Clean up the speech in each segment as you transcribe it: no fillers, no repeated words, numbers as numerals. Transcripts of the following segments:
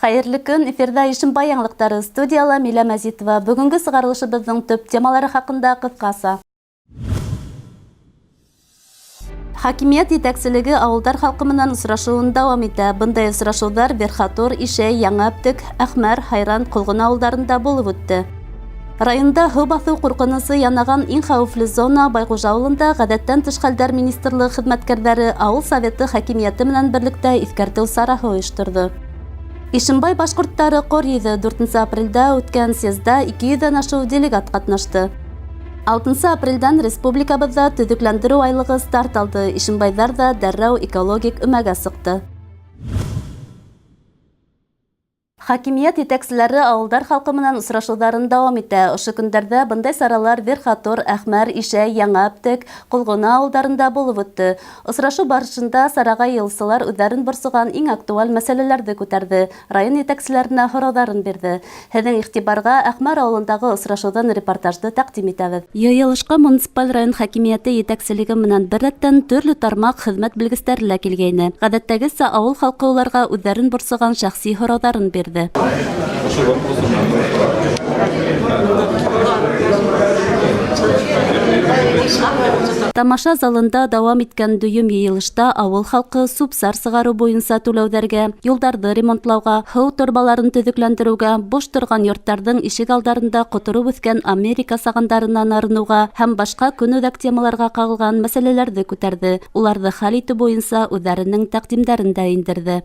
Хәерле көн, эфирда Ишембай яңлыктары студияла Милә Мәзитова. Бүгенге сыгарылышыбызның төп темалары хакында кыскасы. Хакимият итәкчелеге авылдар халкы менән очрашуын дәвам итә. Бындай очрашулар Верхотур, Ишәй, Яңаптык, Әхмәр, Хайран, Кулгын авылдарында булып үтте. Районда һыу баҫыу ҡурҡынысы янаған иң хәүефле зона Байғужа ауылында ғәҙәттән тыш хәлдәр министрлыгы хеҙмәткәрҙәре ауыл советы хакимиәте менән берлектә иҫкәртеү сараһы ойошторҙо. Ишембай башҡорттары ҡор йыйҙы. 4 апрелдә үткән съезда 200-дән ашыу делегат ҡатнашты. 6 апрелдән республикабыҙҙа төҙөкләндереү айлығы старт алды. Ишембайҙар да дәррәү экологик өмәгә сыҡты. Хакимият итәкселәре авылдар халкы менән осрашыуҙарын дауам итә. Ошо көндәрҙә бындай саралар Верхотур, Әхмәр, Ишәй, Яңаптык, Ҡолғона ауылдарында булып үтте. Осрашыу барышында сараға йылсылар үҙҙәрен борсоған иң актуаль мәсьәләләрҙе күтәрҙе. Район етәкселәренә һорауҙарын бирҙе. Һеҙҙең иғтибарға Әхмәр ауылындағы осрашыуҙан репортажды тәҡдим итәбеҙ. Йыйылышҡа муниципаль район хакимиәте етәкселеге менән беррәттән төрлө тармаҡ хеҙмәт белгестәре лә килгәйне. Ғәҙәттәгесә ауыл халҡы уларға үҙҙәрен борсоған шәхси һорауҙарын бирҙе. Тамаша залында дауам иткән дөйөм йыйылышта ауыл халҡы субсар сығарыу буйынса түләүҙәргә, юлдарҙы ремонтлауға, һыу торбаларын төҙөкләндереүгә, бош торған йорттарҙың ишек алдарында ҡотороп үҫкән Америка сағандарынан арыныуға һәм башҡа көнүҙәк темаларға ҡағылған мәсьәләләрҙе күтәрҙе. Уларҙы хәл итеү буйынса үҙҙәренең тәҡдимдәрен дә индерҙе.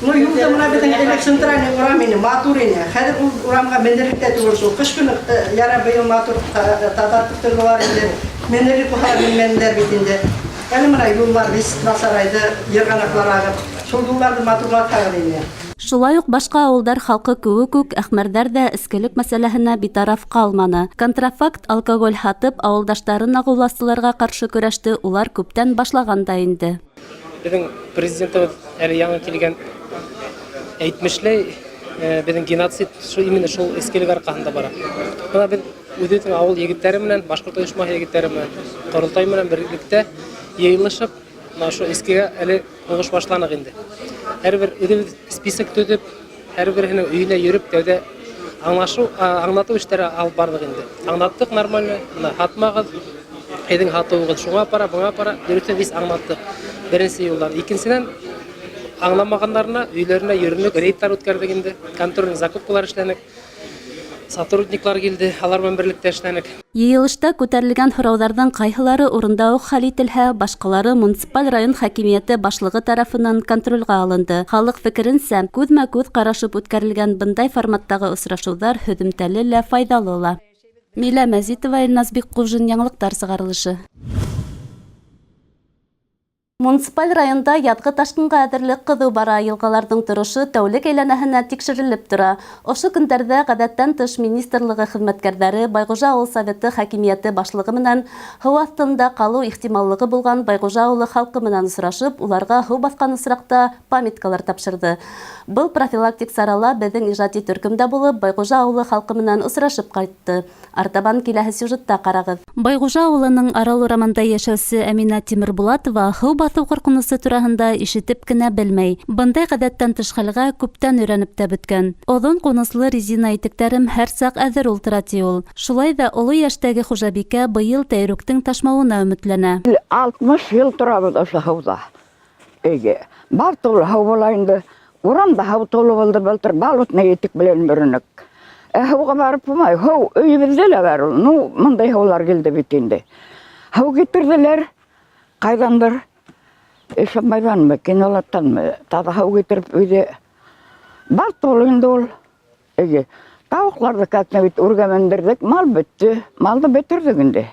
Юлда мына беҙҙең центральный урам ине, матур ине. Хәҙер ул урамға мендерлек тә түгел шул. Ҡыш көнө яра быйыл матур татартыҡтыр булар инде. Мендерлек булһа мендәр бит инде. Әле мына юллар бис насарайды, йырғанаҡлар ағып. Шул юлдарҙы матурлатһағыҙ инде. Шулай уҡ башҡа ауылдар халҡы кеүек үк Әхмәрҙәр ҙә эскелек мәсьәләһенә битараф ҡалманы. Контрафакт алкоголь һатып, ауылдаштарын ағыулаусыларға ҡаршы көрәште улар күптән башлаған да инде. Беҙҙең президентыбыҙ әле яңы килгән әйтмешләй, беҙҙең геноцид именно шул эскелек арҡаһында бара. Бына беҙ үҙебеҙҙең ауыл егеттәре менән, башҡорт ойошмаһы егеттәре менән, ҡоролтай менән берлектә йыйылышып, шул эскегә әле һуғыш башланыҡ инде. Һәр бер үҙебеҙ список төҙөп, һәр береһенең өйөнә йөрөп, тәүҙә аңлатыу эштәре алып барҙыҡ инде. Аңлаттыҡ нормально, һатмағыҙ, һеҙҙең һатыуығыҙ шуға пара, быңа пара, дөрөҫөн вис аңлаттыҡ. Беренсе юлдан. Икенсенән, аңламағандарына, өйләренә йөрөнөк, рейдтар үткәрҙек инде, контрольный закупкалар эшләнек, сотрудниклар килде, алар менән берлектә эшләнек. Йыйылышта күтәрелгән һорауҙарҙың ҡайһылары урында уҡ хәл ителһә, башҡалары муниципаль район хакимиәте башлығы тарафынан контролгә алынды. Халыҡ фекеренсә, күҙмә-күҙ ҡарашып үткәрелгән бындай форматтағы осрашыуҙар һөҙөмтәле лә, файҙалы ла. Милә Мәзитова, Назбик Ҡужин, яңылыҡтар сығарылышы. Муниципаль районда яҙғы ташҡынға әҙерлек ҡыҙыу бара. Йылғаларҙың торошо тәүлек әйләнәһенә тикшерелеп тора. Ошо көндәрҙә ғәҙәттән тыш министрлығы хеҙмәткәрҙәре Байғужа ауыл советы хакимиәте башлығы менән һыу аҫтында ҡалыу ихтималлығы булған Байғужа ауылы халҡы менән осрашып, уларға һыу баҫҡан осраҡта памяткалар тапшырҙы. Был профилактик сарала беҙҙең ижади төркөмдә булып, Байғужа ауылы халҡы менән осрашып ҡайтты. Артабан киләһе сюжетта ҡарағыҙ. Байғужа ауылының Арал урамында йәшәүсе Әминә Тимербулатова һыу баҫыу ҡурҡынысы тураһында ишетеп кенә белмәй. Бындай ғәҙәттән тыш хәлгә күптән өйрәнеп тә бөткән. Оҙон ҡуныслы резина итектәрем һәр саҡ әҙер ултыра ти ул. Шулай ҙа оло йәштәге хужабикә быйыл тәйрүктең ташмауына өмөтләнә. 60 йыл торабыҙ ошо һыуҙа. Бар тулы һыу була инде. Урамда һыу тулы булды былтыр, балутный итек белән бөрөнөк. Һыуға барып булмай, һыу өйөбөҙҙә лә бар ул. Ну, мындай һыулар килде бит инде. Һыу китерҙеләр, ҡайҙандыр. Ишембайҙанмы, Кинолаттанмы, таҙа һыу китереп өйҙә. Бар тулы инде ул. Тауыҡларҙы как-то бит үргә мендерҙек, мал бөттө, малды бөтөрҙөк инде.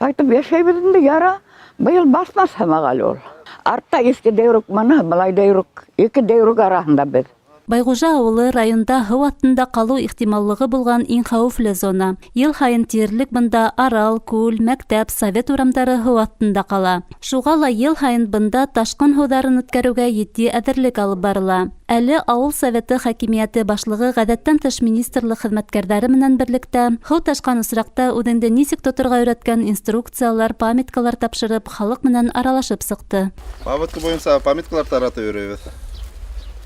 Ҡайтып йәшәйбеҙ инде, яра, быйыл басмас һымағал ул. Артта еске дәйрүк мына, былай дәйрүк, 2 дәйрүк араһында беҙ. Байғужа ауылы районда һыу аҫтында ҡалыу ихтималлығы булған иң хәүефле зона. Йыл һайын тиерлек бында Арал, Күл, Мәктәп, Совет урамдары һыу аҫтында ҡала. Шуға ла йыл һайын бында ташҡын һыуҙарын үткәреүгә етди әҙерлек алып барыла. Әле ауыл советы хакимиәте башлығы ғәҙәттән тыш министрлыҡ хеҙмәткәрҙәре менән берлектә һыу ташҡан осраҡта үҙеңде нисек тоторға өйрәткән инструкциялар, памяткалар тапшырып, халыҡ менән аралашып сыҡты. Памятка буйынса памяткалар таратып йөрөйбөҙ.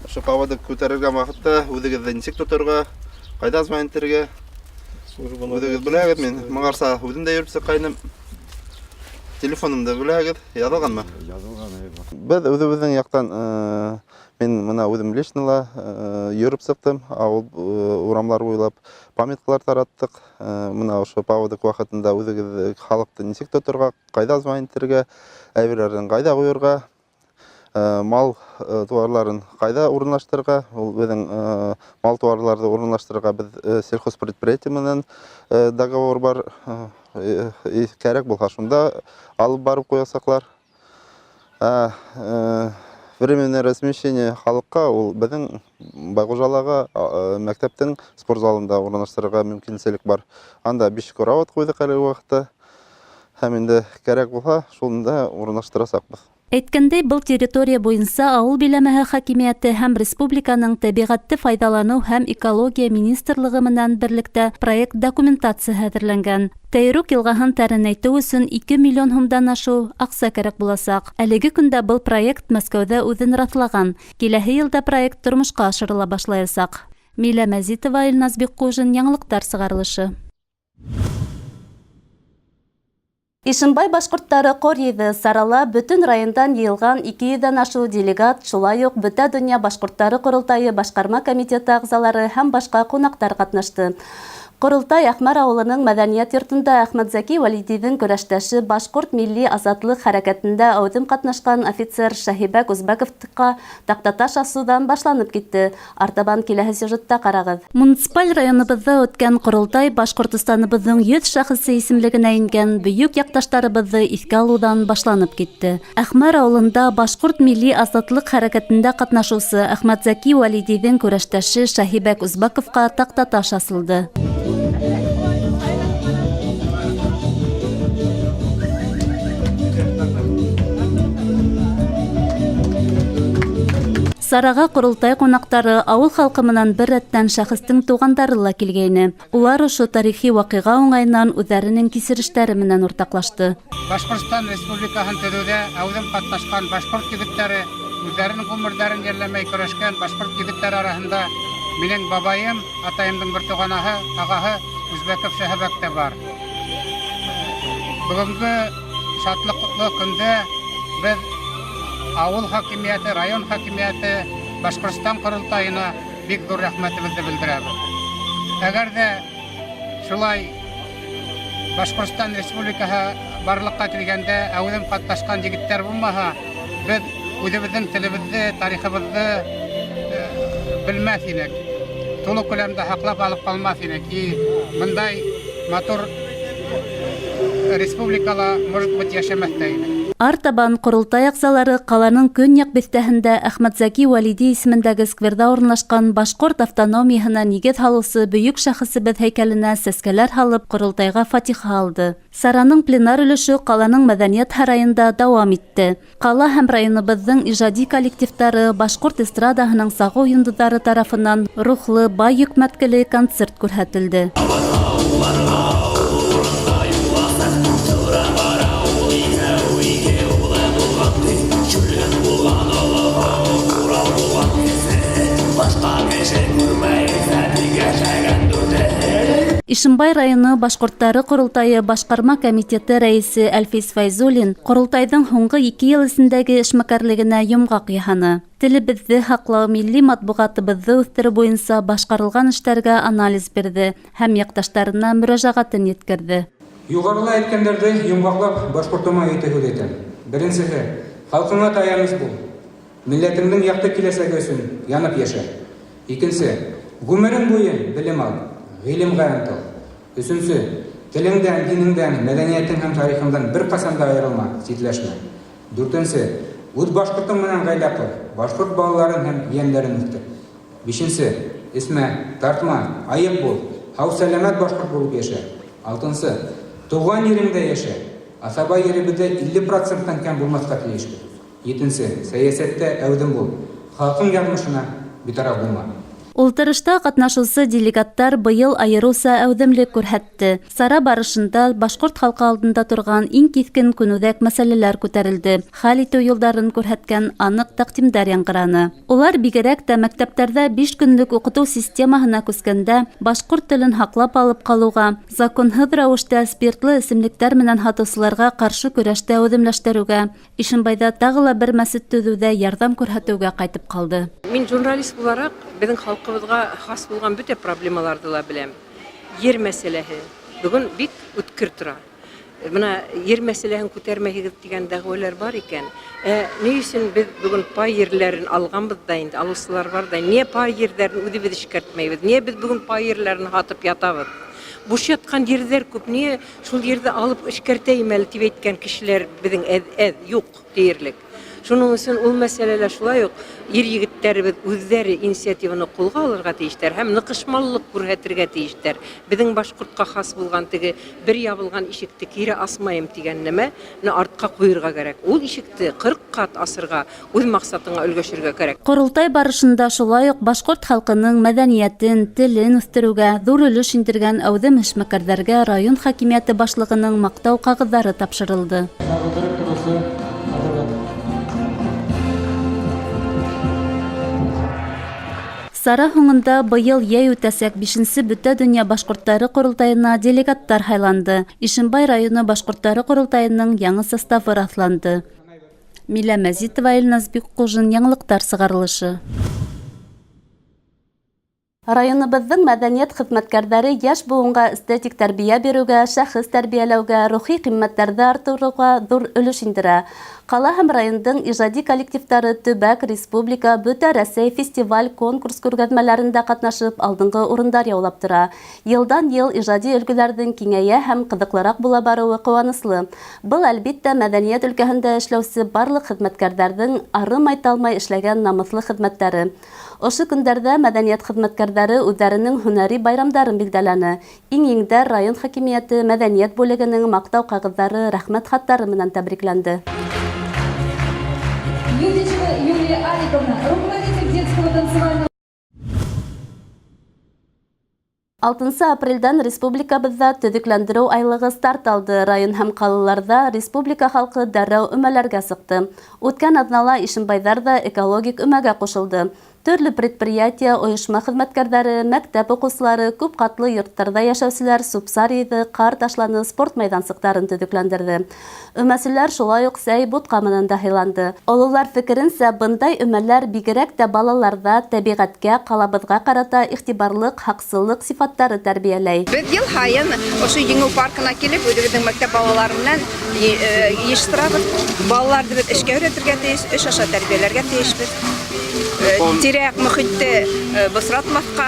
Ошо паводок көтөрөргө вакытта үзүгүздү ничек тоторго, кайда азмайынтырга үзүгүз билегиз. Мен маңарса өзүм да жүрүпсө кайным. Телефонумда билегиз, язылганмы? Біз өзүбүздүн жактан мен мына өзүм личныйла жүрүп чыктым, ауыл урамлар бойлап памяткалар тараттык. Мына ошо паводок вакытында өзүгүз халыкты ничек тоторго, кайда азмайынтырга, айберлерин кайда коерго, мал товарларын кайда орунлаштырга, ол биздин мал товарларды орунлаштырга биз сельхозпредприятие менен договор бар. Керек болса шунда алып барып коесаклар. Временное размещение халыкка ол биздин Байгожалага мектептин спорт залында орунлаштырырга мүмкүнчүлүк бар. Анда 5 короват койдук эле убакытта. Һәм инде керек болса шунда орунлаштырасакбыз. Әйткәндәй, был территория буенча авыл биләмәһе хакимияте һәм республиканың табигатьне файдалану һәм экология министрлыгы менән берлектә проект документация әзерләнгән. Тәйрүк елгаһын тәрәнәйтү өчен 2 миллион һумдан ашу акча кирәк булачак. Әлеге көндә был проект Мәскәүдә үзен раҫлаган. Киләһе елда проект тормышка ашырыла башлаячак. Милә Мәзитова, Илназ Беккужин, яңалыктар сыгарылышы. Ишимбай башкорттары Корьеды сарала бүтүн райондан йыйылган 200дән ашу делегат, шулай ук Бүтә дөнья башкорттары курултайы башкарма комитеты агзалары һәм башка кунактар катнашты. Курултай Әхмәр авылының мәдәният йортында Әхмәтзәки Валидидің көрәштәше башкорт милли азатлык хәрәкәтендә әүдем катнашкан офицер Шәһибәк Үзбәковка тактаташ асудан башланып китте. Артабан киләһе сюжетта карагыз. Муниципаль районыбызда үткән курултай Башкортстаныбызның 100 шәхесе исемлегенә ингән бөек якташларыбызны искә алудан башланып китте. Әхмәр авылында башкорт милли азатлык хәрәкәтендә катнашучы Әхмәтзәки Валидидің көрәштәше Шәһибәк Үзбәковка тактаташ асылды. Сарага курултай кунактары авыл халкы менән бер рәттән шәхестең тугандары ла килгәйне. Улар ошо тарихи вакыйга уңайыннан үзләренең кисерештәре менән уртаклашты. Башкортстан Республикаһын төзүдә әүдем катнашкан башкорт егетләре үзләренең гомерләрен ярләмәй көрәшкән башкорт егетләре арасында минең бабайым, атайымның бер туганаһы, агаһы Үзбәков Шәһибәк тә бар. Бүгенге шатлыклы көндә без авыл хакимияте, район хакимияте Башкортстан курултайына бик зур рәхмәтебезне белдерәбез. Әгәр дә шулай Башкортстан Республикаһы барлыкка килгәндә әүдем катнашкан егетләр булмаһа, без үзебезнең телебезне, тарихыбызны белмәс идек. Тулы күләмдә һаклап алып калмас идек. Мондай матур республикала может быть яшәмәстә иде. Артабан курултай агзалары каланың көньяк бистәһендә Әхмәтзәки Валиди исемендәге скверда урынлашкан башкорт автономияһына нигез һалучы бөек шәхесебез һәйкәленә сәскәләр һалып курултайга фатиха алды. Сараның пленар өлеше каланың мәдәният һарайында дәвам итте. Кала һәм районыбызның иҗади коллективтары башкорт эстрадаһының сагу йондызлары тарафыннан рухлы, бай йөкмәткеле концерт күрһәтелде. Ишимбай районы башкорттары курултайы башкарма комитеты рәисе Әлфис Файзуллин курултайдың һуңгы 2 ел эчендәге эшмәкәрлегенә йомгак яһаны. Телебезне һаклау, милли матбугатыбызны үстерү буенча башкарылган эшләргә анализ бирде һәм якташларына мөрәҗәгатен yetkirdi. Югарыда әйткәндәрдә йомгаклап башкортыма әйтеп үтәм. Беренчесе, халкыңа таяныс бул. Милләтеңнең якты киләсәге өчен янып яшә. Икенчесе, гомерең буе белем ал. Гыйлемгә ынтыл. Өченче, телеңдән, динеңдән, мәдәниятең һәм тарихыңдан бер касан да аерылма, ситләшмә. Дүртенче, үз башкортың менән гаилә кыл, башкорт балаларын һәм яннарын үстер. Бишенче, исмә, тартма, айык бул, һау-сәламәт башкорт булып яшә. Алтынчы, туган ереңдә яшә. Асаба еребездә 50%-тан кем булмаска тиеш. Етенче, сәясәттә әүдем бул, халкың язмышына битараф булма. Ултырышта катнашуучу делегаттар быйыл айырыуса әүҙемлек күрһәтте. Сара барышында башҡорт халҡы алдында торған иң киҫкен күнүҙәк мәсьәләләр күтәрелде. Хәл итеү юлдарын күрһәткән аныҡ тәҡдимдәр яңғыраны. Улар бигерәк тә мәктәптәрҙә 5 көнлөк уҡытыу системаһына күскәндә башҡорт телен һаҡлап алып ҡалыуға, законһыҙ рәүештә спиртлы эсемлектәр менән һатыусыларға ҡаршы көрәштә үҙемләштереүгә, Ишембайҙа тағы ла бер мәсет төҙөүҙә ярҙам күрһәтеүгә ҡайтып ҡалды. Мин журналист булараҡ беҙҙең халҡыбыҙға хас булған бөтә проблемаларҙы ла беләм. Ер мәсьәләһе бөгөн бик үткер тора. Бына ер мәсьәләһен күтәрмәйһегеҙ дигән дәғүәләр бар икән. Ни өсөн беҙ бөгөн пай ерләрен алғанбыҙ да инде, алыусылар бар да, не пай ерҙәрен үҙебеҙ эшкәртмәйбеҙ, не беҙ бөгөн пай ерләрен һатып ятабыҙ. Буш ятҡан ерҙәр күп, не шул ерҙе алып эшкәртәйем әле тип әйткән кешеләр беҙҙең юҡ тиерлек. Шуның өсөн ул мәсьәләлә шулай уҡ ир-егеттәребеҙ үҙҙәре инициативаны ҡулға алырға тейештәр һәм ныҡышмаллыҡ күрһәтергә тейештәр. Беҙҙең башҡортҡа хас булған теге бер ябылған ишекте кире асмайым тигән нәмә артҡа ҡуйырға кәрәк. Ул ишекте 40 ҡат асырға, үҙ маҡсатыңа өлгәшергә кәрәк. Ҡоролтай барышында шулай уҡ башҡорт халҡының мәҙәниәтен, телен үҫтереүгә ҙур өлөш индергән әүҙем эшмәкәрҙәргә район хакимиәте башлығының маҡтау ҡағыҙҙары тапшырылды. Сара һуңында быйыл йәй үтәсәк 5-нче Бөтә донъя башҡорттары ҡоролтайына делегаттар һайланды. Ишембай районы башҡорттары ҡоролтайының яңы составы раҫланды. Милә Мәзитова, Илназ Бикҡужин, яңылыҡтар сығарылышы. Районыбыҙҙың мәҙәниәт хеҙмәткәрҙәре йәш быуынға эстетик тәрбиә биреүгә, шәхес тәрбиәләүгә, рухи ҡиммәттәрҙе артырыуға ҙур өлөш индерә. Ҡала һәм райондың ижади коллективтары төбәк, республика, бөтә Рәсәй фестиваль, конкурс күргәҙмәләрендә ҡатнашып, алдынғы урындар яулап тора. Йылдан-йыл ижади өлгөләрҙең киңәйә һәм ҡыҙыҡлыраҡ була барыуы ҡыуаныслы. Был, әлбиттә, мәҙәниәт өлкәһендә эшләүсе барлыҡ хеҙмәткәрҙәрҙең арымай-талмай эшләгән намыҫлы хеҙмәттәре. Ошо көндәрҙә мәҙәниәт хеҙмәткәрҙәре үҙҙәренең һөнәри байрамдарын билдәләне. Иң-иңдә район хакимиәте мәҙәниәт бүлегенең маҡтау ҡағыҙҙары, рәхмәт хаттары менән тәбрикләнде. Юдичева Юлия Аликовна, руководитель детского танцевального. 6 апрелдән республикабыҙҙа төҙөкләндереү айлығы старт алды. Район һәм ҡалаларҙа республика халҡы дәррәү өмәләргә сыҡты. Үткән аҙнала Ишембайҙар ҙа экологик өмәгә ҡушылды. Төрлө предприятие, ойошма хеҙмәткәрҙәре, мәктәп уҡыусылары, күп ҡатлы йорттарҙа йәшәүселәр супсар йыйҙы, ҡар ташланы, спорт майҙансыҡтарын төҙөкләндерҙе. Өмәселәр шулай уҡ сәй бутҡа менән дә һыйланды. Ололар фекеренсә, бындай өмәләр бигерәк тә балаларҙа тәбиғәткә, ҡалабыҙға ҡарата иғтибарлыҡ, һаҡсыллыҡ сифаттары тәрбиәләй. Беҙ йыл һайын ошо еңеү паркына килеп, үҙебеҙҙең мәктәп балалары менән йыйыштырабыҙ. Балаларҙы беҙ эшкә өйрәтергә тейеш, эш аша тәрбиәләргә тейешбеҙ. Тирәк мөхитте бысратмаҫҡа,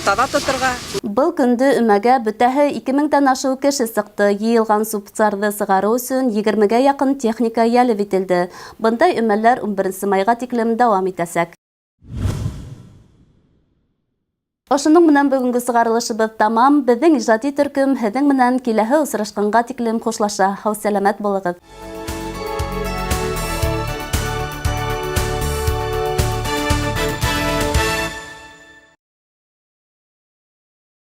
таҙа тоторға. Был көндө өмәгә бөтәһе 2000-дән ашыу кеше сыҡты. Йыйылған субсарҙы сығарыу өсөн 20-гә яҡын техника йәлеп ителде. Бындай өмәләр 11 майға тиклем дауам итәсәк. Ошоноң менән бөгөнгө сығарылышыбыҙ тамам. Беҙҙең ижади төркөм һеҙҙең менән киләһе осрашҡанға тиклем хушлаша. Һау сәләмәт булығыҙ.